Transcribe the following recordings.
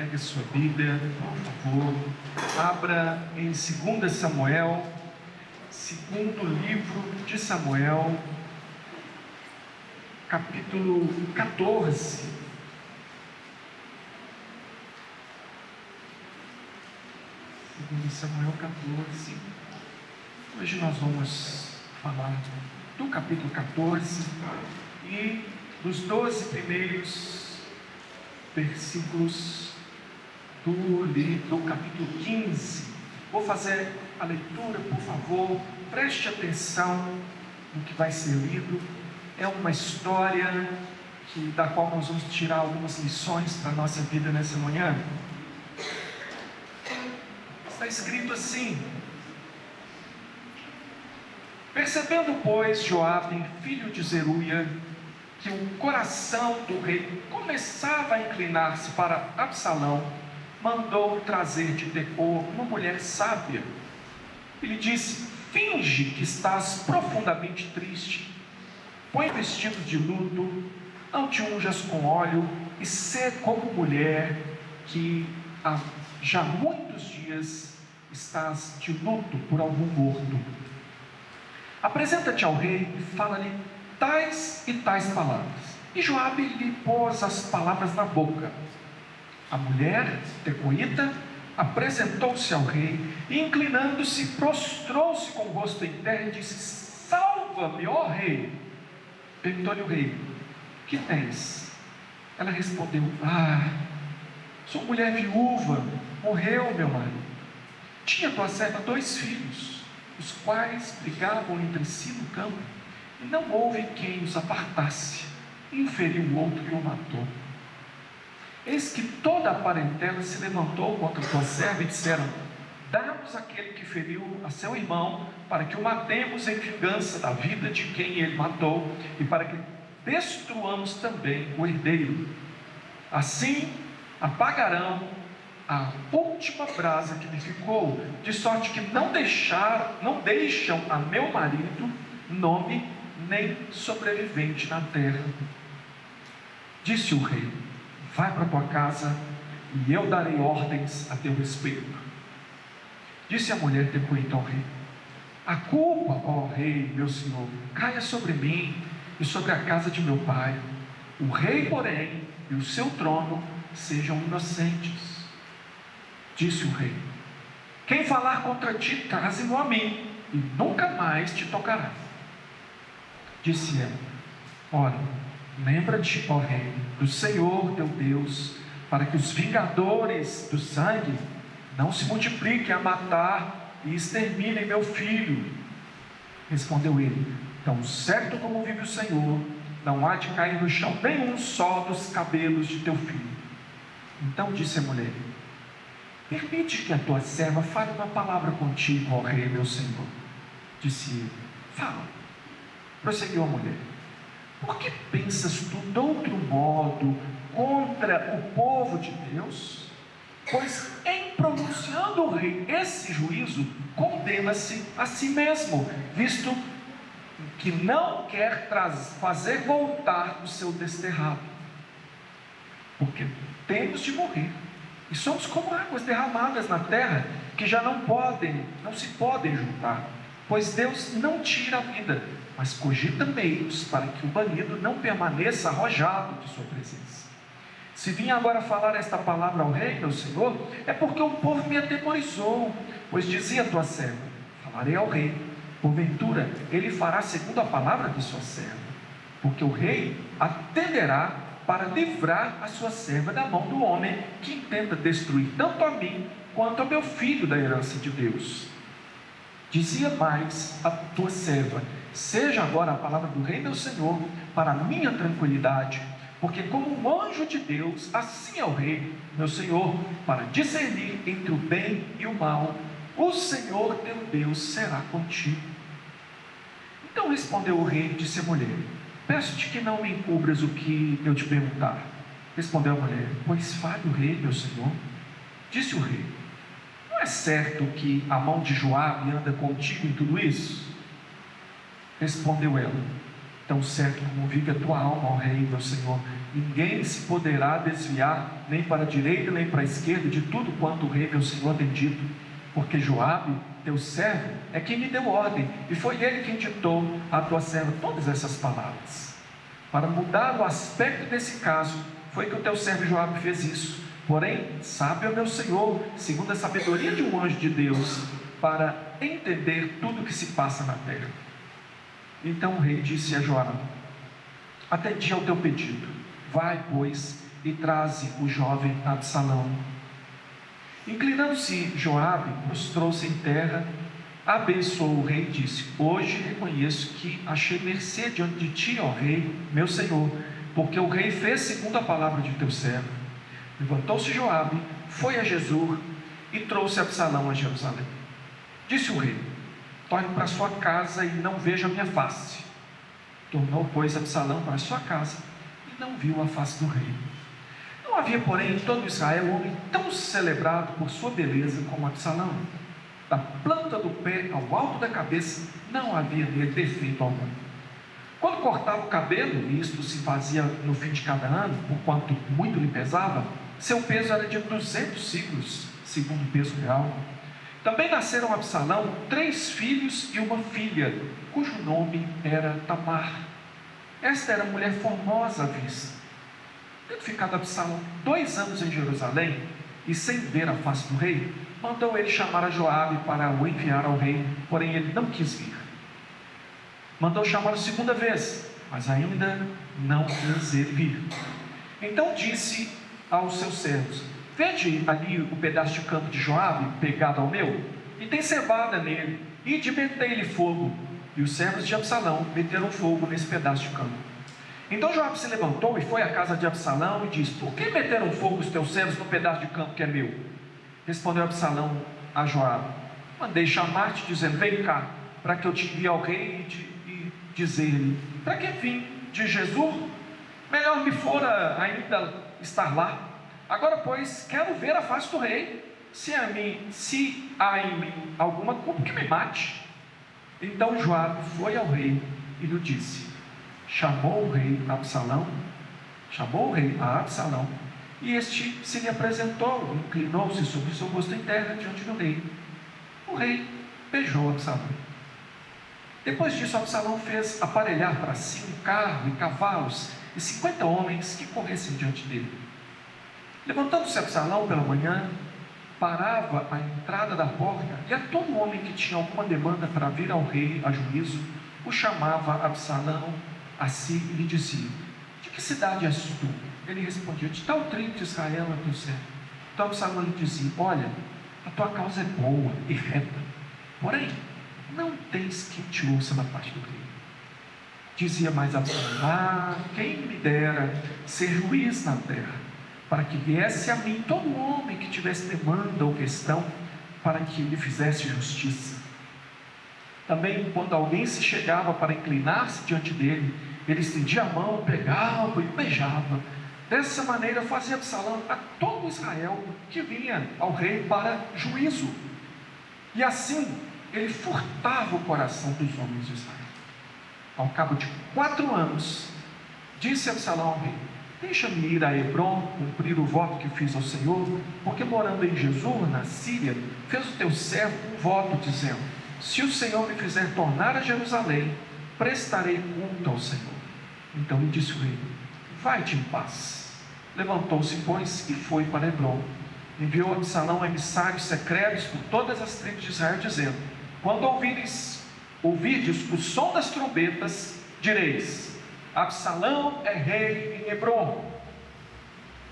Pegue a sua Bíblia, por favor. Abra em 2 Samuel, segundo livro de Samuel, capítulo 14. 2 Samuel 14. Hoje nós vamos falar do capítulo 14 e dos 12 primeiros versículos do capítulo 15. Vou fazer a leitura, por favor, preste atenção no que vai ser lido. É uma história da qual nós vamos tirar algumas lições para a nossa vida nessa manhã. Está escrito assim: percebendo, pois, Joabe, filho de Zeruia, que o coração do rei começava a inclinar-se para Absalão, mandou trazer de Tecor uma mulher sábia. Ele disse: finge que estás profundamente triste, põe vestidos de luto, não te unjas com óleo, e sê como mulher que há já muitos dias estás de luto por algum morto. Apresenta-te ao rei e fala-lhe tais e tais palavras. E Joabe lhe pôs as palavras na boca. A mulher tecoíta apresentou-se ao rei e, inclinando-se, prostrou-se com o rosto em terra e disse: salva-me, ó rei. Perguntou-lhe o rei: que tens? Ela respondeu: sou mulher viúva, morreu meu marido. Tinha tua serva 2 filhos, os quais brigavam entre si no campo, e não houve quem os apartasse, e feriu o outro e o matou. Eis que toda a parentela se levantou contra tua serva e disseram: dá-nos aquele que feriu a seu irmão, para que o matemos em vingança da vida de quem ele matou, e para que destruamos também o herdeiro. Assim apagarão a última brasa que lhe ficou, de sorte que não deixam a meu marido nome nem sobrevivente na terra. Disse o rei: vai para tua casa, e eu darei ordens a teu respeito. Disse a mulher tecoíta ao rei: a culpa, ó rei, meu senhor, caia sobre mim e sobre a casa de meu pai. O rei, porém, e o seu trono sejam inocentes. Disse o rei: quem falar contra ti, traze-no a mim, e nunca mais te tocará. Disse ela: ora, lembra-te, ó rei, do Senhor teu Deus, para que os vingadores do sangue não se multipliquem a matar e exterminem meu filho. Respondeu ele: tão certo como vive o Senhor, não há de cair no chão nenhum só dos cabelos de teu filho. Então disse a mulher: permite que a tua serva fale uma palavra contigo, ó rei, meu senhor. Disse ele: fala. Prosseguiu a mulher: por que pensas tu de outro modo contra o povo de Deus? Pois em pronunciando o rei esse juízo, condena-se a si mesmo, visto que não quer fazer voltar o seu desterrado. Porque temos de morrer, e somos como águas derramadas na terra, que já não se podem juntar. Pois Deus não tira a vida, mas cogita meios para que o banido não permaneça arrojado de sua presença. Se vim agora falar esta palavra ao rei, meu senhor, é porque o povo me atemorizou. Pois dizia a tua serva: falarei ao rei, porventura ele fará segundo a palavra de sua serva. Porque o rei atenderá para livrar a sua serva da mão do homem que intenta destruir tanto a mim quanto a meu filho da herança de Deus. Dizia mais a tua serva: seja agora a palavra do rei meu senhor para a minha tranquilidade, porque como um anjo de Deus, assim é o rei meu senhor, para discernir entre o bem e o mal. O Senhor teu Deus será contigo. Então respondeu o rei e disse à mulher: peço-te que não me encubras o que eu te perguntar. Respondeu a mulher: pois fale o rei meu senhor. Disse o rei: não é certo que a mão de Joabe anda contigo em tudo isso? Respondeu ela: Tão certo como vive a tua alma, ó Rei, meu Senhor, ninguém se poderá desviar, nem para a direita, nem para a esquerda, de tudo quanto o Rei, meu Senhor, tem dito, porque Joabe, teu servo, é quem me deu ordem, e foi ele quem ditou à tua serva todas essas palavras. Para mudar o aspecto desse caso, foi que o teu servo Joabe fez isso. Porém, sabe, ó meu Senhor, segundo a sabedoria de um anjo de Deus, para entender tudo o que se passa na terra. Então o rei disse a Joabe: atendi ao teu pedido, vai, pois, e traze o jovem Absalão. Inclinando-se Joabe, prostrou-se em terra, abençoou o rei e disse: hoje reconheço que achei mercê diante de ti, ó rei, meu senhor, porque o rei fez segundo a palavra de teu servo. Levantou-se Joabe, foi a Jesur e trouxe Absalão a Jerusalém. Disse o rei: torne para sua casa e não veja a minha face. Tornou, pois, Absalão para sua casa e não viu a face do rei. Não havia, porém, em todo Israel homem tão celebrado por sua beleza como Absalão. Da planta do pé ao alto da cabeça não havia nele defeito algum. Quando cortava o cabelo, e isto se fazia no fim de cada ano, porquanto muito lhe pesava, seu peso era de 200 ciclos, segundo o peso real. Também nasceram a Absalão 3 filhos e uma filha, cujo nome era Tamar. Esta era mulher formosa à vista. Tendo ficado Absalão 2 anos em Jerusalém, e sem ver a face do rei, mandou ele chamar a Joabe para o enviar ao rei, porém ele não quis vir. Mandou chamar a segunda vez, mas ainda não quis ele vir. Então disse aos seus servos: vede ali o pedaço de campo de Joabe, pegado ao meu, e tem cevada nele, e de metei-lhe fogo. E os servos de Absalão meteram fogo nesse pedaço de campo. Então Joabe se levantou e foi à casa de Absalão e disse: por que meteram fogo os teus servos no pedaço de campo que é meu? Respondeu Absalão a Joabe: mandei chamar-te, dizendo: vem cá, para que eu te envie ao rei e dizer-lhe: para que vim de Jesur? Melhor me fora ainda estar lá. Agora, pois, quero ver a face do rei. Se há em mim alguma culpa, que me mate. Então Joabe foi ao rei e lhe disse: chamou o rei a Absalão, e este se lhe apresentou, inclinou-se sobre o seu rosto em terra diante do rei. O rei beijou Absalão. Depois disso, Absalão fez aparelhar para si um carro e cavalos e 50 homens que corressem diante dele. Levantando-se Absalão pela manhã, parava à entrada da porta, e a todo homem que tinha alguma demanda para vir ao rei a juízo, o chamava Absalão a si e lhe dizia: de que cidade és tu? Ele respondia: de tal tribo de Israel é teu servo. Então Absalão lhe dizia: olha, a tua causa é boa e reta, porém não tens quem te ouça da parte do rei. Dizia mais Absalão: quem me dera ser juiz na terra, para que viesse a mim todo homem que tivesse demanda ou questão, para que lhe fizesse justiça. Também, quando alguém se chegava para inclinar-se diante dele, ele estendia a mão, pegava e beijava. Dessa maneira fazia Absalão a todo Israel que vinha ao rei para juízo. E assim ele furtava o coração dos homens de Israel. Ao cabo de 4 anos, disse Absalão ao rei: deixa-me ir a Hebrom, cumprir o voto que fiz ao Senhor, porque morando em Jesur, na Síria, fez o teu servo um voto, dizendo: se o Senhor me fizer tornar a Jerusalém, prestarei culto ao Senhor. Então lhe disse o rei: vai-te em paz. Levantou-se, pois, e foi para Hebrom. Enviou Absalão emissários secretos por todas as tribos de Israel, dizendo: quando ouvirdes o som das trombetas, direis: Absalão é rei em Hebrom.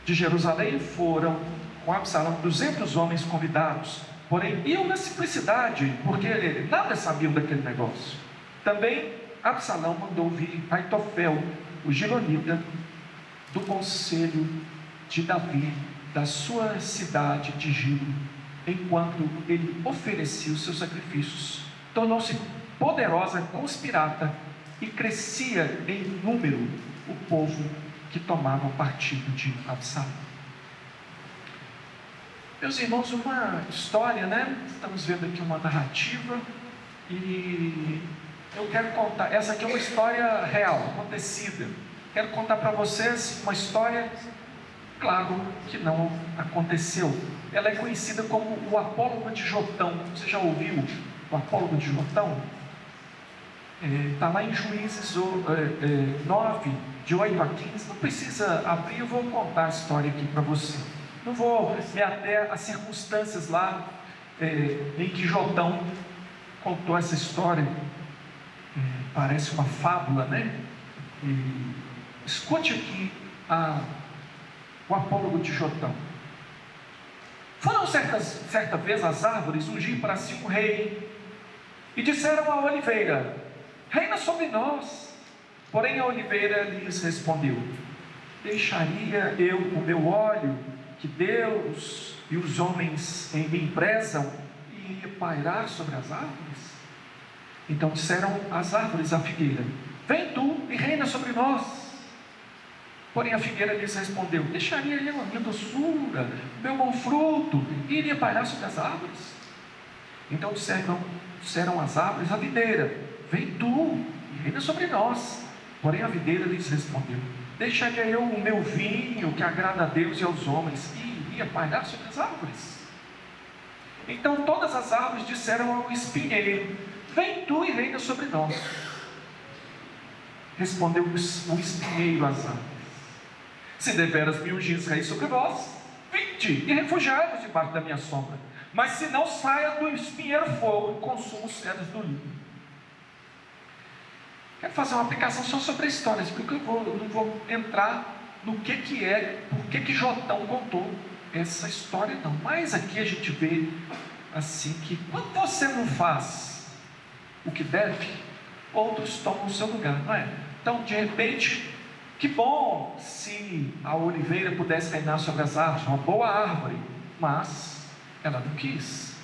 De Jerusalém foram com Absalão 200 homens convidados, porém iam na simplicidade, porque nada sabiam daquele negócio. Também Absalão mandou vir Aitofel, o Gilonita, do conselho de Davi, da sua cidade de Gilo, enquanto ele oferecia os seus sacrifícios. Tornou-se poderosa conspirata e crescia em número o povo que tomava partido de Absalão. Meus irmãos, uma história, né? Estamos vendo aqui uma narrativa, e Eu quero contar, essa aqui é uma história real, acontecida. Quero contar para vocês uma história, claro, que não aconteceu. Ela é conhecida como o apólogo de Jotão. Você já ouviu o apólogo de Jotão? Está lá em Juízes 9, de 8 a 15. Não precisa abrir, eu vou contar a história aqui para você. Não vou me ater às circunstâncias lá em que Jotão contou essa história. Parece uma fábula, né? Escute aqui o apólogo de Jotão. Foram certa vez as árvores ungir para si um rei, e disseram à oliveira: reina sobre nós. Porém a oliveira lhes respondeu: deixaria eu o meu óleo, que Deus e os homens em mim prezam, e ia pairar sobre as árvores? Então disseram as árvores à figueira: vem tu e reina sobre nós. Porém a figueira lhes respondeu: deixaria eu a minha doçura, o meu bom fruto, e iria pairar sobre as árvores? Então disseram as árvores à videira: vem tu e reina sobre nós. Porém a videira lhes respondeu: deixaria eu o meu vinho, que agrada a Deus e aos homens, e iria pairar sobre as árvores? Então todas as árvores disseram ao espinheiro: vem tu e reina sobre nós. Respondeu o espinheiro às árvores: se deveras me ungis rei sobre vós, vinde e refugiai-vos debaixo da minha sombra. Mas se não, saia do espinheiro fogo e consuma os cedros do livro. Quero fazer uma aplicação só sobre a história, porque eu não vou entrar no que é, por que Jotão contou essa história não. Mas aqui a gente vê assim que quando você não faz o que deve, outros tomam o seu lugar, não é? Então, de repente, que bom se a oliveira pudesse reinar sobre as árvores, uma boa árvore, mas ela não quis.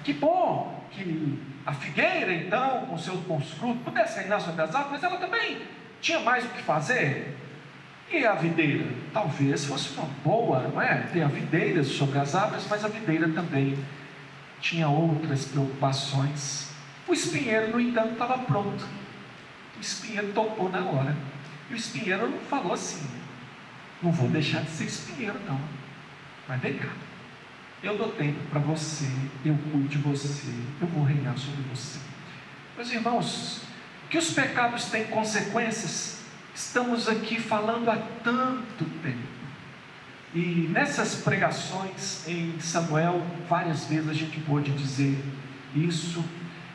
Que bom que a figueira, então, com seus bons frutos, pudesse reinar sobre as árvores, mas ela também tinha mais o que fazer. E a videira? Talvez fosse uma boa, não é? Ter a videira sobre as árvores, mas a videira também tinha outras preocupações. O espinheiro, no entanto, estava pronto. O espinheiro topou na hora. E o espinheiro não falou assim: não vou deixar de ser espinheiro não, mas vem cá, eu dou tempo para você, eu cuido de você, eu vou reinar sobre você. Meus irmãos, que os pecados têm consequências, estamos aqui falando há tanto tempo. E nessas pregações em Samuel, várias vezes a gente pôde dizer isso.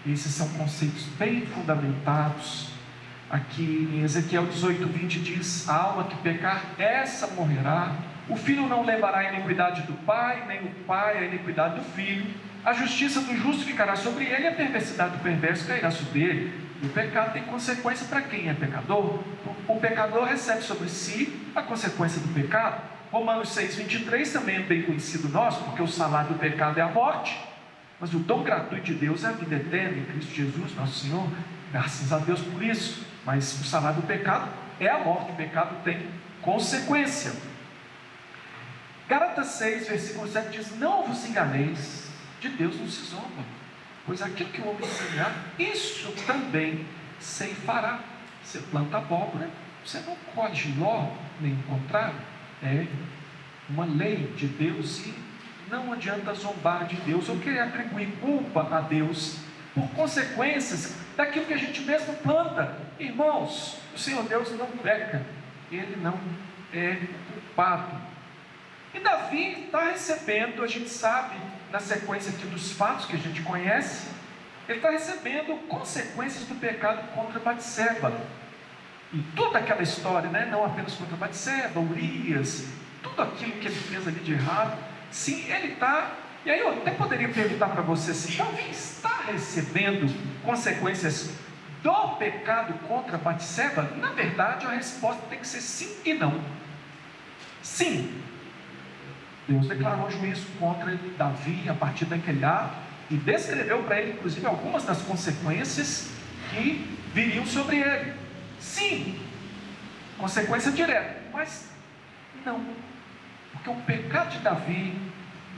Esses são conceitos bem fundamentados. Aqui em Ezequiel 18:20 diz: a alma que pecar, essa morrerá. O filho não levará a iniquidade do pai, nem o pai a iniquidade do filho. A justiça do justo ficará sobre ele, e a perversidade do perverso cairá sobre ele. E o pecado tem consequência para quem é pecador. O pecador recebe sobre si a consequência do pecado. Romanos 6:23 também é bem conhecido nosso, porque o salário do pecado é a morte, mas o dom gratuito de Deus é a vida eterna em Cristo Jesus, nosso Senhor. Graças a Deus por isso. Mas o salário do pecado é a morte. O pecado tem consequência. Gálatas 6, versículo 7 diz: não vos enganeis, de Deus não se zomba, pois aquilo que o homem semear, isso também ceifará. Você planta abóbora, você não colhe giló, nem o contrário. É uma lei de Deus, e não adianta zombar de Deus ou querer atribuir culpa a Deus por consequências daquilo que a gente mesmo planta. Irmãos, o Senhor Deus não peca, Ele não é culpado. E Davi está recebendo, a gente sabe, na sequência aqui dos fatos que a gente conhece, ele está recebendo consequências do pecado contra Batseba. E toda aquela história, né? Não apenas contra Batseba, Urias, tudo aquilo que ele fez ali de errado. Sim, ele está. E aí eu até poderia perguntar para você assim: Davi está recebendo consequências do pecado contra Batseba? Na verdade, a resposta tem que ser sim e não. Sim, Deus declarou juízo contra Davi a partir daquele ato e descreveu para ele, inclusive, algumas das consequências que viriam sobre ele. Sim, consequência direta, mas não, porque o pecado de Davi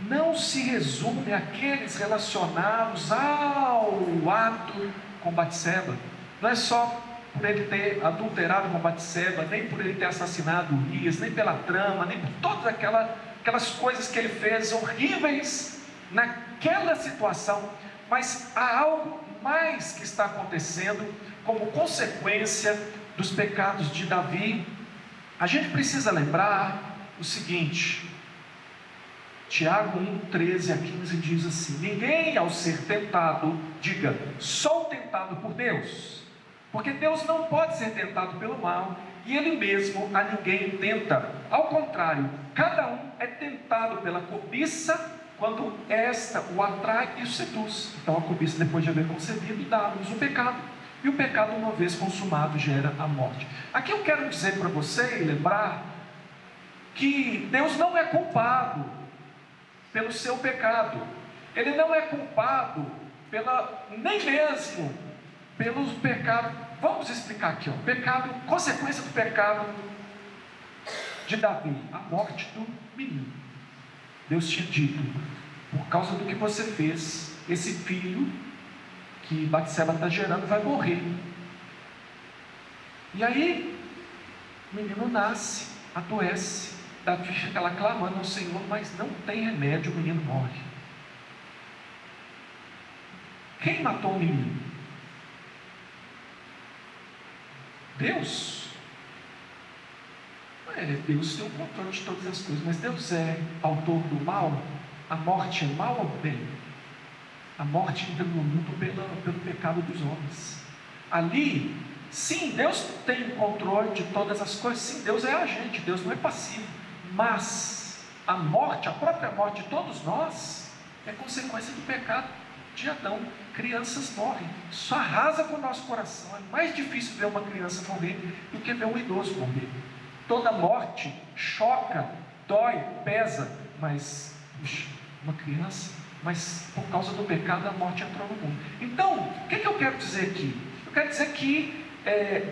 não se resume àqueles relacionados ao ato com Batseba. Não é só por ele ter adulterado com Batseba, nem por ele ter assassinado Urias, nem pela trama, nem por todas aquelas coisas que ele fez horríveis naquela situação, mas há algo mais que está acontecendo como consequência dos pecados de Davi. A gente precisa lembrar o seguinte: Tiago 1:13-15 diz assim: ninguém ao ser tentado diga, sou tentado por Deus, porque Deus não pode ser tentado pelo mal, e Ele mesmo a ninguém tenta. Ao contrário, cada um é tentado pela cobiça, quando esta o atrai e o seduz. Então a cobiça, depois de haver concebido, dá-nos o pecado, e o pecado, uma vez consumado, gera a morte. Aqui eu quero dizer para você e lembrar que Deus não é culpado pelo seu pecado. Ele não é culpado nem mesmo pelos pecados. Vamos explicar aqui, pecado, consequência do pecado de Davi, a morte do menino. Deus tinha dito: por causa do que você fez, esse filho que Batseba está gerando vai morrer. E aí o menino nasce, adoece. Davi fica lá clamando ao Senhor, mas não tem remédio, o menino morre. Quem matou o menino? Deus. Deus tem o controle de todas as coisas, mas Deus é autor do mal? A morte é mal ou bem? A morte entra no mundo pelo pecado dos homens. Ali, sim, Deus tem o controle de todas as coisas, sim, Deus é agente, Deus não é passivo, mas a morte, a própria morte de todos nós, é consequência do pecado de Adão. Crianças morrem, isso arrasa com o nosso coração. É mais difícil ver uma criança morrer do que ver um idoso morrer. Toda morte choca, dói, pesa, mas uma criança, mas por causa do pecado a morte entrou no mundo. Então, o que eu quero dizer aqui? Eu quero dizer que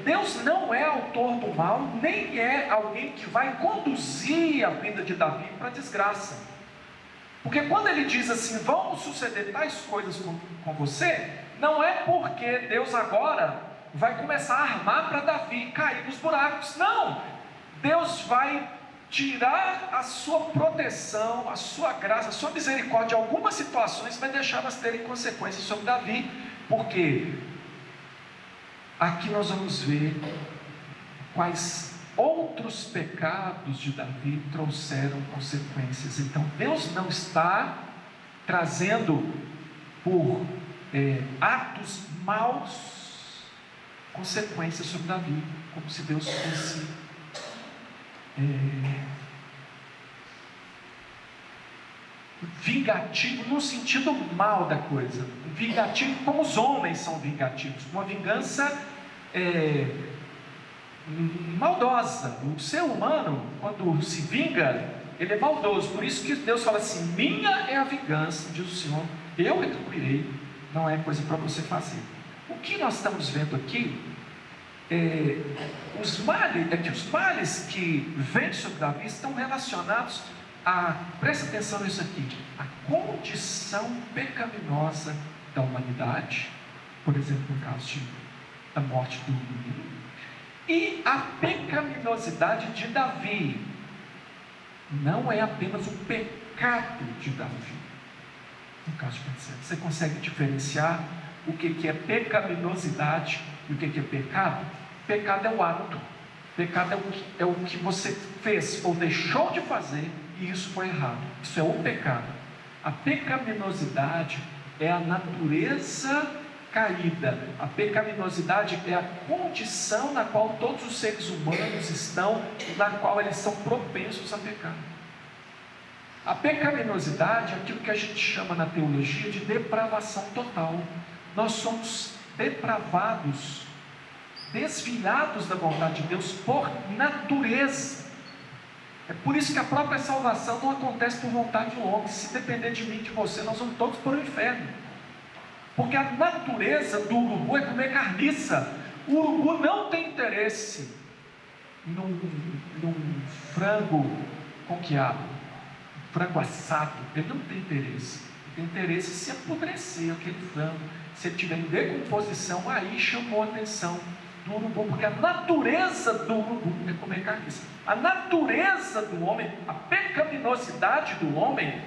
Deus não é autor do mal, nem é alguém que vai conduzir a vida de Davi para a desgraça. Porque quando ele diz assim, vão suceder tais coisas com você, não é porque Deus agora vai começar a armar para Davi cair nos buracos. Não! Deus vai tirar a sua proteção, a sua graça, a sua misericórdia de algumas situações, vai deixá-las terem consequências sobre Davi. Porque aqui nós vamos ver quais outros pecados de Davi trouxeram consequências. Então Deus não está trazendo por atos maus consequências sobre Davi, como se Deus fosse vingativo no sentido mal da coisa, vingativo como os homens são vingativos, uma vingança maldosa. O ser humano, quando se vinga, ele é maldoso. Por isso que Deus fala assim: minha é a vingança, diz o Senhor, eu retribuirei. Não é coisa para você fazer. O que nós estamos vendo aqui os males que vêm sobre Davi estão relacionados presta atenção nisso aqui, a condição pecaminosa da humanidade, por exemplo, no caso da morte do menino, e a pecaminosidade de Davi. Não é apenas o pecado de Davi. No caso de Batseba, você consegue diferenciar o que é pecaminosidade e o que é pecado? Pecado é o ato, pecado é o que você fez ou deixou de fazer, e isso foi errado. Isso é o pecado. A pecaminosidade é a natureza caída. A pecaminosidade é a condição na qual todos os seres humanos estão, na qual eles são propensos a pecar. A pecaminosidade é aquilo que a gente chama na teologia de depravação total. Nós somos depravados, desviados da vontade de Deus por natureza. É por isso que a própria salvação não acontece por vontade do homem. Se depender de mim e de você, nós vamos todos para o inferno. Porque a natureza do urubu é comer carniça. O urubu não tem interesse num frango com quiabo, frango assado. Ele não tem interesse. tem interesse em se apodrecer aquele frango. Se ele estiver em decomposição, aí chamou a atenção do urubu, porque a natureza do urubu é comer carniça. A natureza do homem, a pecaminosidade do homem,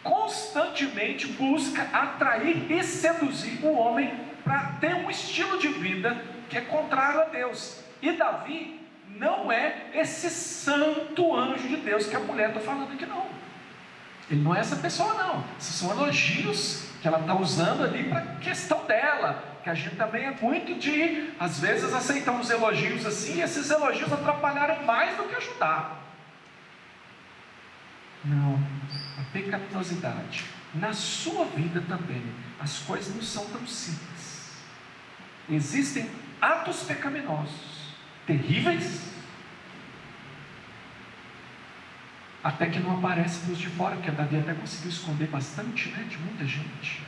constantemente busca atrair e seduzir o homem para ter um estilo de vida que é contrário a Deus. E Davi não é esse santo anjo de Deus que a mulher está falando aqui, não. Ele não é essa pessoa, não. Esses são elogios que ela está usando ali para a questão dela, que a gente também é muito de, às vezes, aceitar uns elogios assim, e esses elogios atrapalharem mais do que ajudar. Não, a pecaminosidade, na sua vida também, as coisas não são tão simples. Existem atos pecaminosos, terríveis, até que não aparece dos de fora, porque a Davi até conseguiu esconder bastante, né, de muita gente.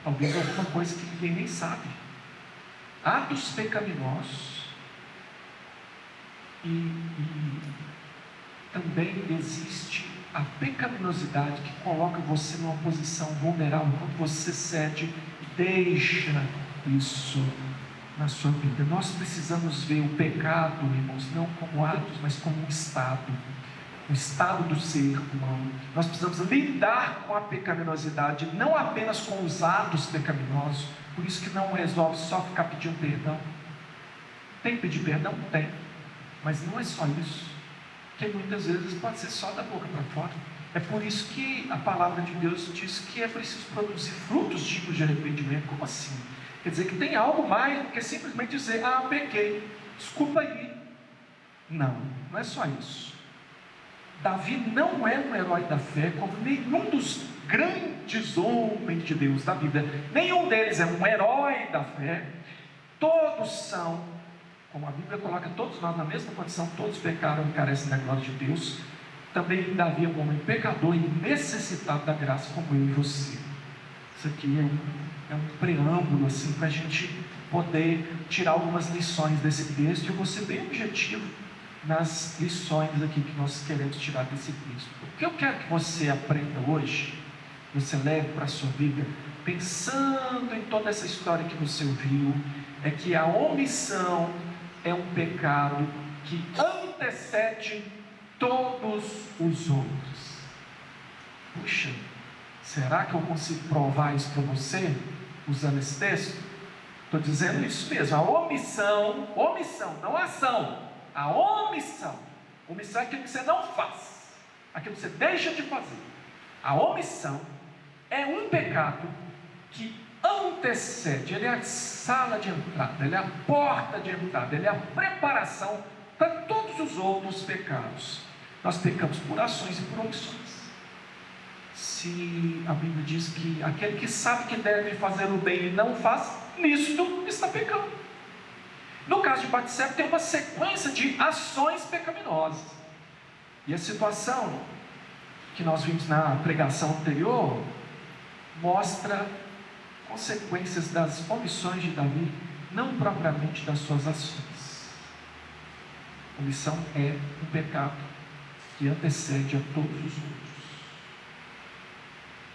Talvez alguma coisa que ninguém nem sabe. Atos pecaminosos. E também existe a pecaminosidade que coloca você numa posição vulnerável, quando você cede e deixa isso na sua vida. Nós precisamos ver o pecado, irmãos, não como atos, mas como um estado. O estado do ser humano. Nós precisamos lidar com a pecaminosidade, não apenas com os atos pecaminosos. Por isso que não resolve só ficar pedindo perdão. Tem que pedir perdão? Tem. Mas não é só isso. Porque muitas vezes pode ser só da boca para fora. É por isso que a palavra de Deus diz que é preciso produzir frutos dignos de arrependimento. Como assim? Quer dizer que tem algo mais do que simplesmente dizer: pequei, desculpa aí. Não é só isso. Davi não é um herói da fé, como nenhum dos grandes homens de Deus da Bíblia. Nenhum deles é um herói da fé. Todos são, como a Bíblia coloca todos nós na mesma condição, todos pecaram e carecem da glória de Deus. Também Davi é um homem pecador e necessitado da graça, como eu e você. Isso aqui é um preâmbulo assim, para a gente poder tirar algumas lições desse texto. Eu vou ser bem objetivo nas lições aqui que nós queremos tirar desse texto. O que eu quero que você aprenda hoje, você leve para a sua vida, pensando em toda essa história que você ouviu, é que a omissão é um pecado que antecede todos os outros. Puxa, será que eu consigo provar isso para você, usando esse texto? Estou dizendo isso mesmo, a omissão, não ação. A omissão é aquilo que você não faz, aquilo que você deixa de fazer. A omissão é um pecado que antecede, ele é a sala de entrada, ele é a porta de entrada, ele é a preparação para todos os outros pecados. Nós pecamos por ações e por omissões. Se a Bíblia diz que aquele que sabe que deve fazer o bem e não faz, nisto está pecando. No caso de Batseba, tem uma sequência de ações pecaminosas. E a situação que nós vimos na pregação anterior mostra consequências das omissões de Davi, não propriamente das suas ações. Omissão é um pecado que antecede a todos os outros.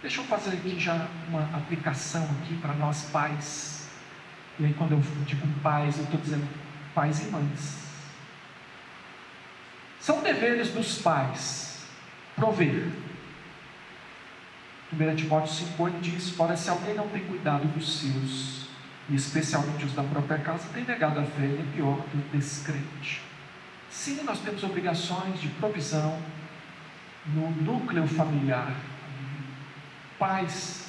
Deixa eu fazer aqui já uma aplicação aqui para nós pais. E aí, quando eu digo pais, eu estou dizendo pais e mães. São deveres dos pais prover. 1 Timóteo 5,8 diz: ora, se alguém não tem cuidado dos seus, e especialmente os da própria casa, tem negado a fé, e é pior do descrente. Sim, nós temos obrigações de provisão no núcleo familiar. Pais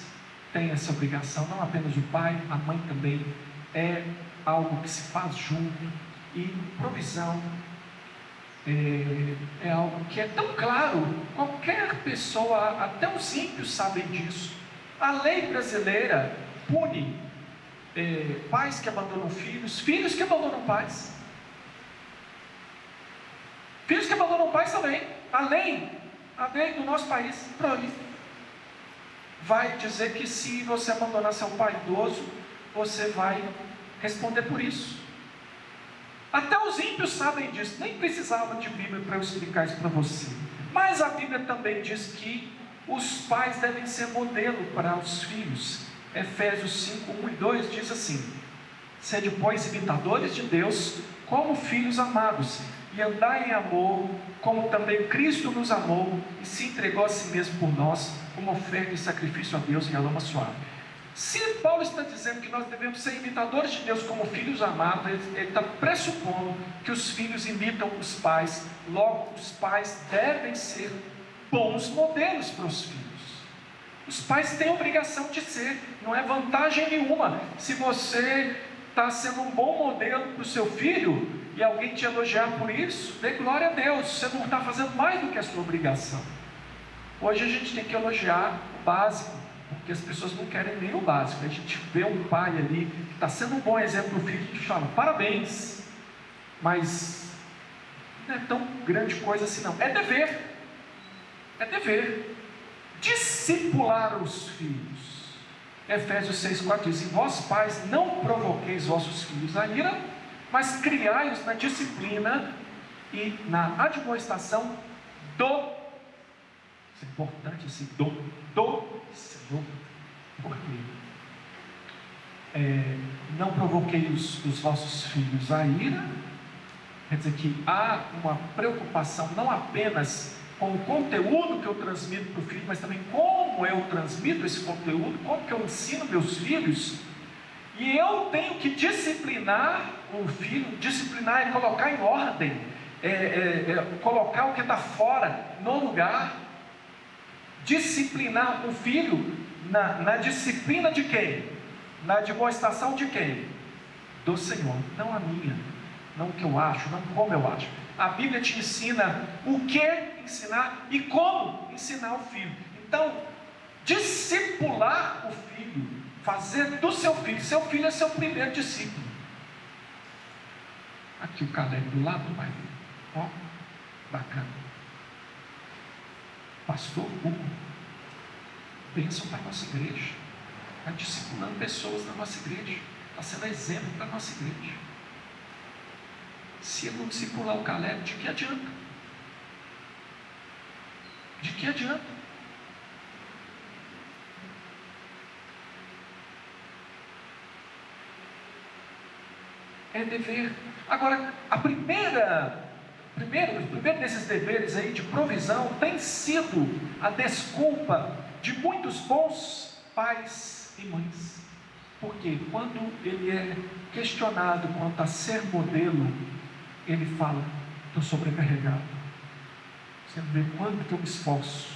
têm essa obrigação, não apenas o pai, a mãe também. É algo que se faz junto. E provisão é algo que é tão claro, qualquer pessoa, até os ímpios sabem disso. A lei brasileira pune pais que abandonam filhos, filhos que abandonam pais, filhos que abandonam pais também. A lei do nosso país proíbe, vai dizer que se você abandonar seu pai idoso, você vai responder por isso. Até os ímpios sabem disso. Nem precisava de Bíblia para eu explicar isso para você. Mas a Bíblia também diz que os pais devem ser modelo para os filhos. Efésios 5, 1 e 2 diz assim: sede, pois, imitadores de Deus, como filhos amados, e andai em amor, como também Cristo nos amou, e se entregou a si mesmo por nós, como oferta e sacrifício a Deus em aroma suave. Se Paulo está dizendo que nós devemos ser imitadores de Deus como filhos amados, ele está pressupondo que os filhos imitam os pais, logo os pais devem ser bons modelos para os filhos. Os pais têm obrigação de ser, não é vantagem nenhuma se você está sendo um bom modelo para o seu filho e alguém te elogiar por isso, dê glória a Deus, você não está fazendo mais do que a sua obrigação. Hoje a gente tem que elogiar o básico, porque as pessoas não querem nem o básico. A gente vê um pai ali que está sendo um bom exemplo para o filho, a gente fala, parabéns, mas não é tão grande coisa assim não. É dever discipular os filhos. Efésios 6,4 diz: e vós pais, não provoqueis vossos filhos a ira, mas criai-os na disciplina e na admoestação do, isso é importante assim, do Senhor. Por quê? Não provoqueis os vossos filhos a ira, quer dizer que há uma preocupação não apenas com o conteúdo que eu transmito para o filho, mas também como eu transmito esse conteúdo, como que eu ensino meus filhos. E eu tenho que disciplinar o filho. Disciplinar é colocar em ordem, colocar o que está fora no lugar. Disciplinar o filho na disciplina de quem? Na admoestação de quem? Do Senhor, não a minha, não o que eu acho, não como eu acho. A Bíblia te ensina o que ensinar e como ensinar o filho. Então, discipular o filho, fazer do seu filho é seu primeiro discípulo. Aqui o Caleb do lado do marido, ó, bacana. Pastor Hugo, bênção para a nossa igreja, está discipulando pessoas na nossa igreja, está sendo exemplo para a nossa igreja. Se eu não discipular o Caleb, de que adianta? De que adianta? É dever. Agora, o primeiro desses deveres aí de provisão tem sido a desculpa de muitos bons pais e mães. Porque quando ele é questionado quanto a ser modelo, ele fala: estou sobrecarregado. Você vê quanto que eu me esforço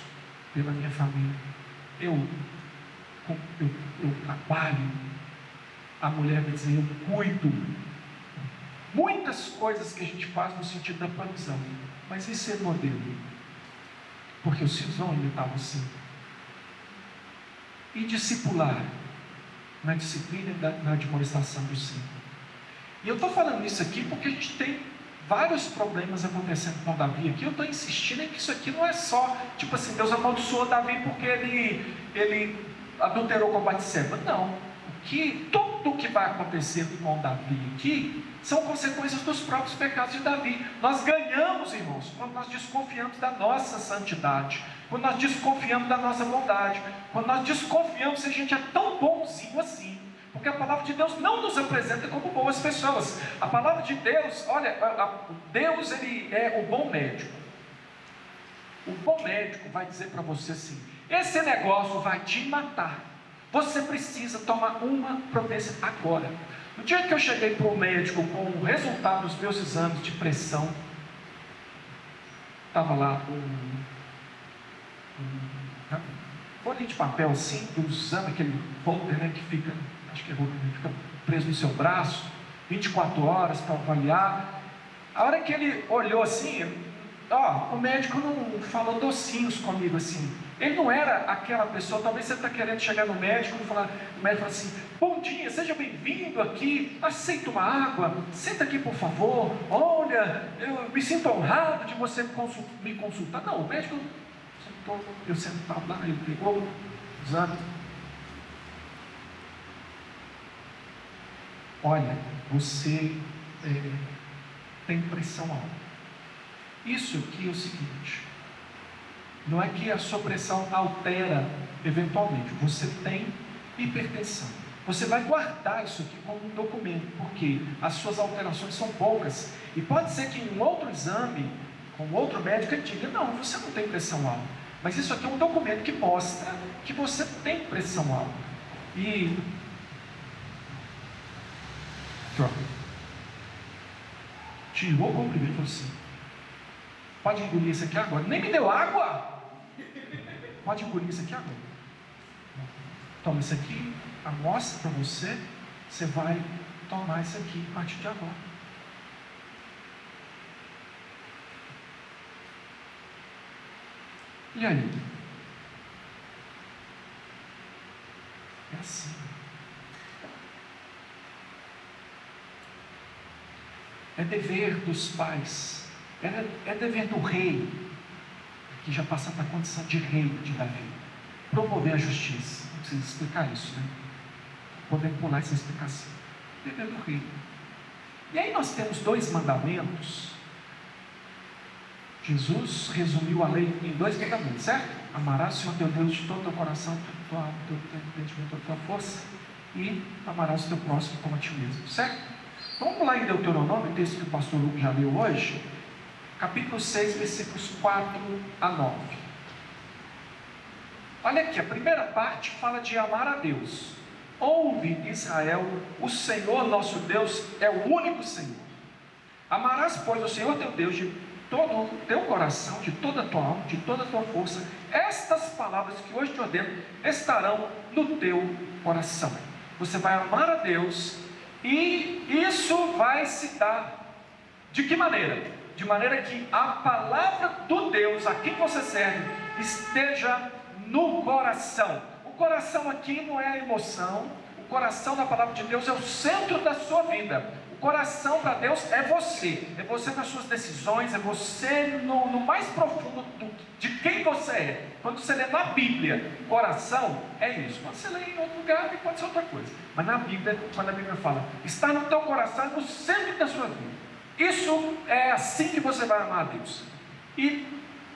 pela minha família. Eu trabalho. A mulher vai dizer: eu cuido. Muitas coisas que a gente faz no sentido da provisão. Mas e ser modelo? Porque os filhos vão imitar você. E discipular na disciplina e na admoestação do Senhor. E eu estou falando isso aqui porque a gente tem vários problemas acontecendo com Davi aqui. Eu estou insistindo em que isso aqui não é só, tipo assim, Deus amaldiçoou Davi porque ele adulterou com Batseba. Não. Tudo o que vai acontecer com Davi aqui são consequências dos próprios pecados de Davi. Nós ganhamos, irmãos, quando nós desconfiamos da nossa santidade, quando nós desconfiamos da nossa bondade, quando nós desconfiamos se a gente é tão bonzinho assim. Porque a palavra de Deus não nos apresenta como boas pessoas. A palavra de Deus, olha, Deus, ele é o bom médico. O bom médico vai dizer para você assim: esse negócio vai te matar, você precisa tomar uma providência agora. No dia que eu cheguei para o médico com o resultado dos meus exames de pressão, estava lá um folha de papel assim, do exame, aquele folder, né, que fica, acho que é folder, fica preso no seu braço, 24 horas para avaliar. A hora que ele olhou assim, o médico não falou docinhos comigo assim. Ele não era aquela pessoa. Talvez você está querendo chegar no médico e falar, o médico fala assim: bom dia, seja bem-vindo aqui, aceita uma água, senta aqui por favor, olha, eu me sinto honrado de você me consultar. Não, o médico sentou, eu sentado lá, ele pegou o exame. Olha, você tem pressão alta. Isso aqui é o seguinte: Não é que a sua pressão altera eventualmente. Você tem hipertensão. Você vai guardar isso aqui como um documento, porque as suas alterações são poucas. E pode ser que em um outro exame, com outro médico, ele diga: não, você não tem pressão alta. Mas isso aqui é um documento que mostra que você tem pressão alta. E tirou o comprimido e falou assim: pode engolir isso aqui agora. Nem me deu água. Pode engolir isso aqui agora. Toma isso aqui, amostra para você. Você vai tomar isso aqui a partir de agora. E aí? É assim. É dever dos pais, é dever do rei, que já passa para a condição de rei de Davi, promover a justiça. Não precisa explicar isso, né? Podemos pular essa explicação. Dever do rei. E aí nós temos 2 mandamentos. Jesus resumiu a lei em 2 mandamentos, certo? Amarás o Senhor teu Deus de todo o teu coração, de toda a tua entendimento, toda a tua força, e amarás o teu próximo como a ti mesmo, certo? Vamos lá em Deuteronômio, texto que o pastor Hugo já leu hoje, capítulo 6, versículos 4 a 9. Olha aqui, a primeira parte fala de amar a Deus. Ouve, Israel, o Senhor nosso Deus é o único Senhor. Amarás, pois, o Senhor teu Deus de todo o teu coração, de toda a tua alma, de toda a tua força. Estas palavras que hoje te ordeno estarão no teu coração. Você vai amar a Deus, e isso vai se dar de que maneira? De maneira que a palavra do Deus a quem você serve esteja no coração. O coração aqui não é a emoção. O coração da palavra de Deus é o centro da sua vida. O coração para Deus é você nas suas decisões, é você no mais profundo de quem você é. Quando você lê na Bíblia, coração é isso. Quando você lê em outro lugar, pode ser outra coisa. Mas na Bíblia, quando a Bíblia fala, está no teu coração, no centro da sua vida. Isso é assim que você vai amar a Deus. E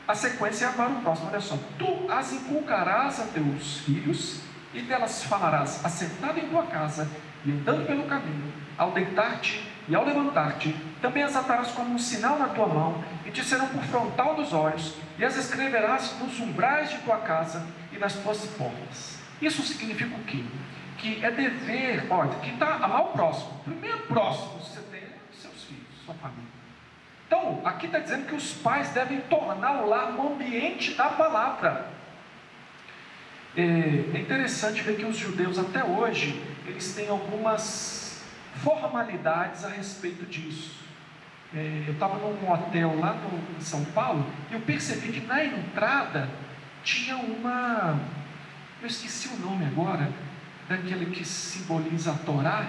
a sequência é amar o próximo. Olha só: tu as inculcarás a teus filhos, e delas falarás assentado em tua casa e andando pelo caminho, ao deitar-te e ao levantar-te. Também as atarás como um sinal na tua mão, e te serão por frontal dos olhos, e as escreverás nos umbrais de tua casa e nas tuas portas. Isso significa o quê? Que é dever, olha, que está amar o próximo. O primeiro próximo que você tem é seus filhos, sua família. Então, aqui está dizendo que os pais devem tornar o lar um ambiente da palavra. É interessante ver que os judeus até hoje, eles têm algumas formalidades a respeito disso. Eu estava num hotel lá em São Paulo, e eu percebi que na entrada tinha uma, eu esqueci o nome agora, daquele que simboliza a Torá,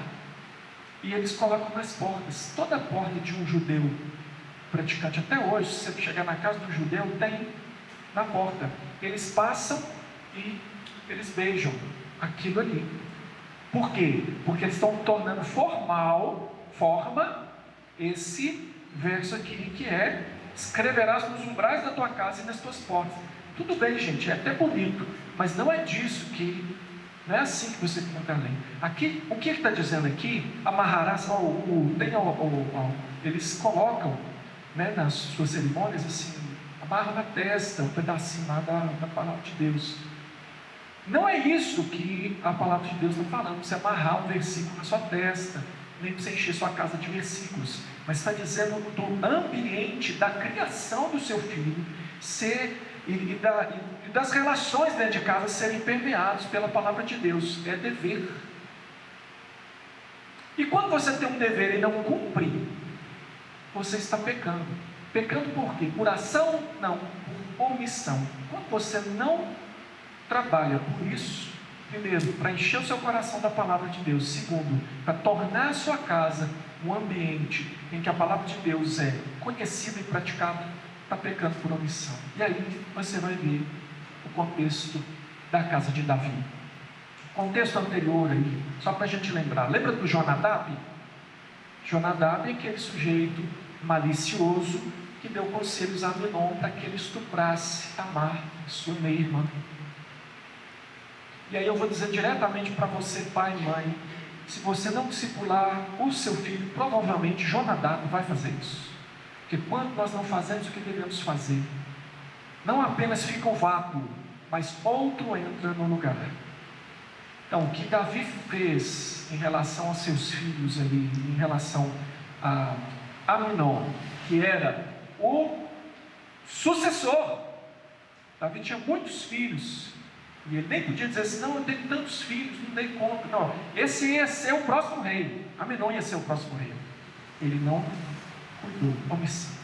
e eles colocam nas portas. Toda porta de um judeu praticante até hoje, se você chegar na casa do judeu, tem na porta. Eles passam e eles beijam aquilo ali. Por quê? Porque eles estão tornando forma esse verso aqui, que é: escreverás nos umbrais da tua casa e nas tuas portas. Tudo bem, gente, é até bonito, mas não é disso que, não é assim que você encontra a lei. Aqui, o que ele está dizendo aqui? Amarrarás, eles colocam, né, nas suas cerimônias assim, amarra na testa um pedacinho lá da palavra de Deus. Não é isso que a palavra de Deus está falando, para você amarrar um versículo na sua testa, nem para você encher sua casa de versículos, mas está dizendo do ambiente da criação do seu filho e das relações dentro de casa serem permeados pela palavra de Deus. É dever. E quando você tem um dever e não cumpre, você está pecando. Pecando por quê? Por ação? Não, por omissão. Quando você não trabalha por isso, primeiro, para encher o seu coração da palavra de Deus. Segundo, para tornar a sua casa um ambiente em que a palavra de Deus é conhecida e praticada, está pecando por omissão. E aí você vai ver o contexto da casa de Davi. O contexto anterior aí, só para a gente lembrar. Lembra do Jonadab? Jonadab é aquele sujeito malicioso que deu conselhos a Aminon para que ele estuprasse Tamar, sua meia-irmã. E aí eu vou dizer diretamente para você, pai e mãe, se você não discipular o seu filho, provavelmente Jonadab vai fazer isso. Porque quando nós não fazemos o que devemos fazer, não apenas fica o vácuo, mas outro entra no lugar. Então, o que Davi fez em relação aos seus filhos ali, em relação a Aminon, que era o sucessor. Davi tinha muitos filhos, e ele nem podia dizer assim, não, eu tenho tantos filhos, não dei conta. Não, esse ia ser o próximo rei. Aminon ia ser o próximo rei. Ele não cuidou. Omissão.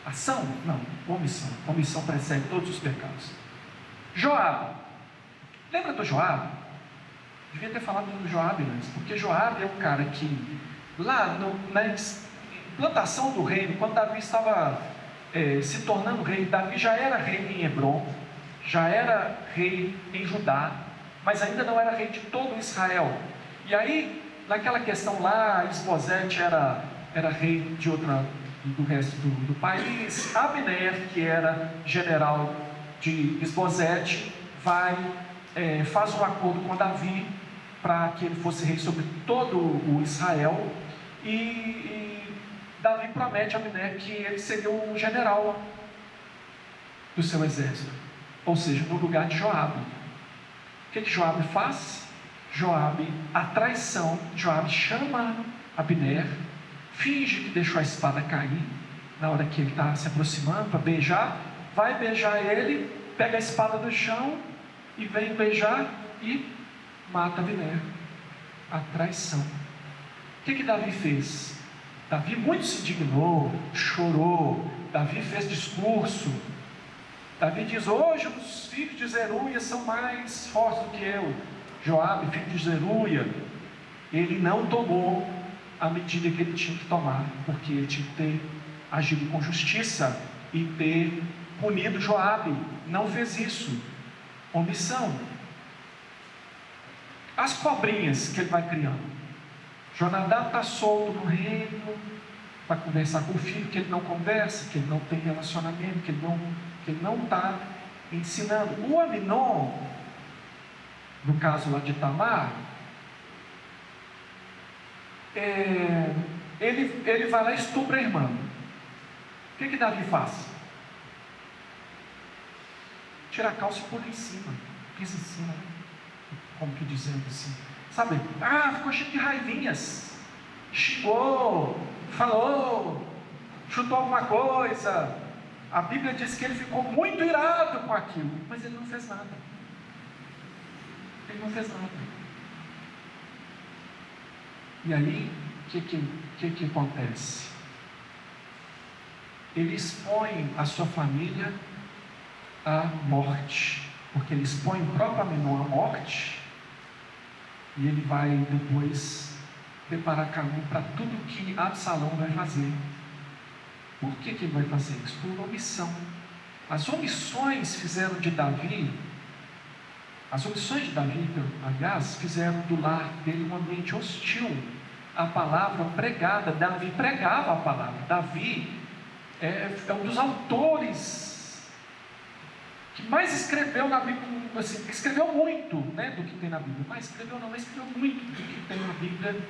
Ação? Não, omissão. Omissão precede todos os pecados. Joabe. Lembra do Joabe? Devia ter falado do Joabe antes, porque Joabe é um cara que, lá na implantação do reino, quando Davi estava se tornando rei, Davi já era rei em Hebron, já era rei em Judá, mas ainda não era rei de todo Israel. E aí, naquela questão lá, Isbosete era rei do resto do país. Abner, que era general de Isbosete, faz um acordo com Davi para que ele fosse rei sobre todo o Israel, e Davi promete a Abner que ele seria o general do seu exército, ou seja, no lugar de Joabe. O que Joabe faz? A traição, Joabe chama Abner, finge que deixou a espada cair na hora que ele está se aproximando para beijar, vai beijar ele, pega a espada do chão e vem beijar e mata Abner. A traição. O que Davi fez? Davi muito se indignou, chorou. Davi fez discurso. Davi diz: hoje os filhos de Zeruia são mais fortes do que eu. Joabe, filho de Zeruia, ele não tomou a medida que ele tinha que tomar, porque ele tinha que ter agido com justiça e ter punido Joabe. Não fez isso. Omissão. As cobrinhas que ele vai criando. Jonadab está solto no reino para conversar com o filho, que ele não conversa, que ele não tem relacionamento, que ele não está ensinando. O Aminon, no caso lá de Tamar, ele vai lá e estupra a irmã. O que Davi faz? Tira a calça e pula em cima, pisa em cima, como que dizendo assim, sabe? Ficou cheio de raivinhas, xingou, falou, chutou alguma coisa. A Bíblia diz que ele ficou muito irado com aquilo, mas ele não fez nada. Ele não fez nada. E aí, o que acontece? Ele expõe a sua família à morte, porque ele expõe o próprio Aminon à morte, e ele vai depois preparar caminho para tudo que Absalão vai fazer. Por que ele vai fazer isso? Por omissão. As omissões de Davi, aliás, fizeram do lar dele um ambiente hostil à palavra pregada. Davi pregava a palavra. Davi é um dos autores que mais escreveu na Bíblia, assim, escreveu muito, né, do que tem na Bíblia. Mas escreveu muito do que tem na Bíblia.